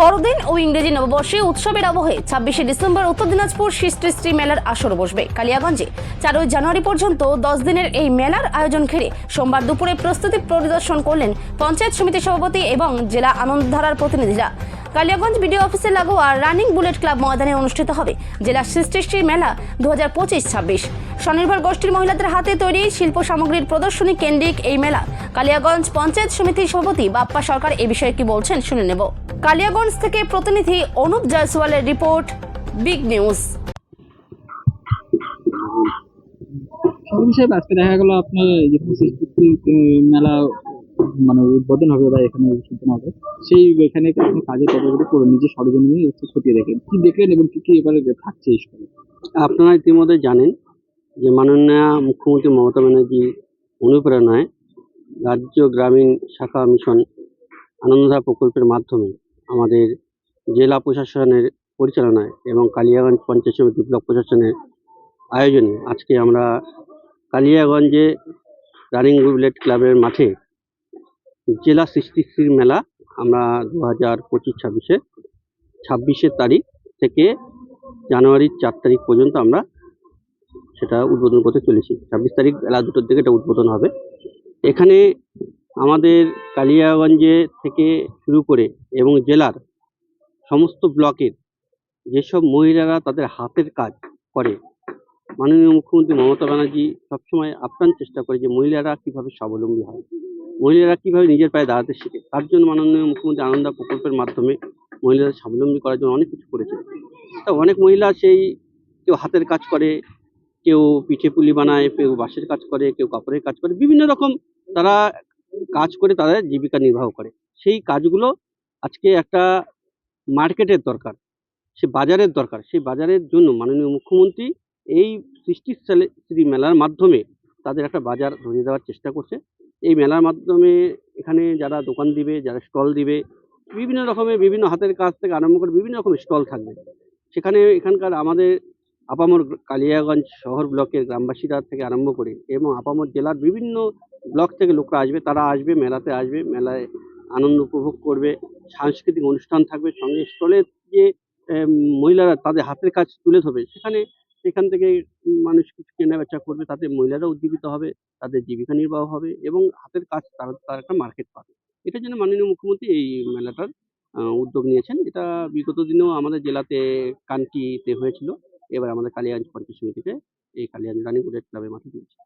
বড়দিন ও ইংরেজি নববর্ষে উৎসবের আবহে 26শে ডিসেম্বর উত্তর দিনাজপুর সৃষ্টি মেলার আসর বসবে কালিয়াগঞ্জে। 4ই জানুয়ারি পর্যন্ত 10 দিনের এই মেলার আয়োজন ঘিরে সোমবার দুপুরে প্রস্তুতি পরিদর্শন করলেন পঞ্চায়েত সমিতির সভাপতি এবং জেলা আনন্দধারার প্রতিনিধিরা। কালিয়াগঞ্জ বিডিও অফিসে লাগোয়া রানিং বুলেট ক্লাব ময়দানে অনুষ্ঠিত হবে জেলা সৃষ্টি মেলা 2025-26। স্বনির্ভর গোষ্ঠীর মহিলাদের হাতে তৈরি শিল্প সামগ্রীর প্রদর্শনী কেন্দ্রিক এই মেলা। কালিয়াগঞ্জ পঞ্চায়েত সমিতির সভাপতি বাপ্পা সরকার এ বিষয়ে কি বলছেন শুনে নেব। কালিয়াগঞ্জ থেকে প্রতিনিধি অনুপ জয়সওয়ালের রিপোর্ট, বিগ নিউজ। সাহেব, আজকে দেখা গেল আপনার যে মেলা মানে উদ্বোধন হবে বা এখানে অনুষ্ঠিত হবে, সেই এখানে আপনি কাজের কথাগুলো করে নিজে সরজমিনে একটু খতিয়ে দেখেন, কি দেখলেন এবং কি কি এবারে থাকছে এই স্কুলে? আপনারা ইতিমধ্যে জানেন যে মাননীয় মুখ্যমন্ত্রী মমতা ব্যানার্জি অনুপ্রেরণায় রাজ্য গ্রামীণ শাখা মিশন আনন্দধারা প্রকল্পের মাধ্যমে আমাদের জেলা প্রশাসনের পরিচালনায় এবং কালিয়াগঞ্জ পঞ্চায়েত সমিতি ব্লক প্রশাসনের আয়োজনে আজকে আমরা কালিয়াগঞ্জে রানিং বুলেট ক্লাবের মাঠে জেলা সৃষ্টিশ্রী মেলা আমরা 2025-26 তারিখ থেকে জানুয়ারির 4 তারিখ পর্যন্ত আমরা সেটা উদ্বোধন করতে চলেছি। 26 তারিখ বেলা 2টোর দিকে এটা উদ্বোধন হবে। এখানে আমাদের কালিয়াগঞ্জে থেকে শুরু করে এবং জেলার সমস্ত ব্লকের যেসব মহিলারা তাদের হাতের কাজ করে, মাননীয় মুখ্যমন্ত্রী মমতা ব্যানার্জি সবসময় আপ্রাণ চেষ্টা করে যে মহিলারা কিভাবে স্বাবলম্বী হয়, মহিলারা কিভাবে নিজের পায়ে দাঁড়াতে শেখে। তার জন্য মাননীয় মুখ্যমন্ত্রী আনন্দ প্রকল্পের মাধ্যমে মহিলাদের স্বাবলম্বী করার জন্য অনেক কিছু করেছে। তা অনেক মহিলা সেই কেউ হাতের কাজ করে, কেউ পিঠে পুলি বানায়, কেউ বাঁশের কাজ করে, কেউ কাপড়ের কাজ করে, বিভিন্ন রকম তারা কাজ করে তাদের জীবিকা নির্বাহ করে। সেই কাজগুলো আজকে একটা মার্কেটের দরকার, সে বাজারের দরকার। সেই বাজারের জন্য মাননীয় মুখ্যমন্ত্রী এই সৃষ্টি মেলার মাধ্যমে তাদের একটা বাজার ধরিয়ে দেওয়ার চেষ্টা করছে। এই মেলার মাধ্যমে এখানে যারা দোকান দিবে, যারা স্টল দিবে, বিভিন্ন রকমের বিভিন্ন হাতের কাজ থেকে আরম্ভ করে বিভিন্ন রকম স্টল থাকবে সেখানে। এখানকার আমাদের আপামর কালিয়াগঞ্জ শহর ব্লকের গ্রামবাসীরা থেকে আরম্ভ করে এবং আপামর জেলার বিভিন্ন ব্লক থেকে লোকরা আসবে, তারা আসবে মেলাতে, আসবে মেলায় আনন্দ উপভোগ করবে। সাংস্কৃতিক অনুষ্ঠান থাকবে, সঙ্গে স্টলের যে মহিলারা তাদের হাতের কাজ তুলে ধরবে সেখান থেকে মানুষ কিছু কেনাবেচা করবে, তাতে মহিলারা উজ্জীবিত হবে, তাদের জীবিকা নির্বাহ হবে এবং হাতের কাজ তার একটা মার্কেট পাবে। এটার জন্য মাননীয় মুখ্যমন্ত্রী এই মেলাটার উদ্যোগ নিয়েছেন। এটা বিগত দিনেও আমাদের জেলাতে কানকিতে হয়েছিল, এবার আমাদের কালিয়াগঞ্জ পঞ্চায়েত সমিতিতে এই কালিয়াগঞ্জ রানী বুলেট ক্লাবের মাঠে দিয়েছে।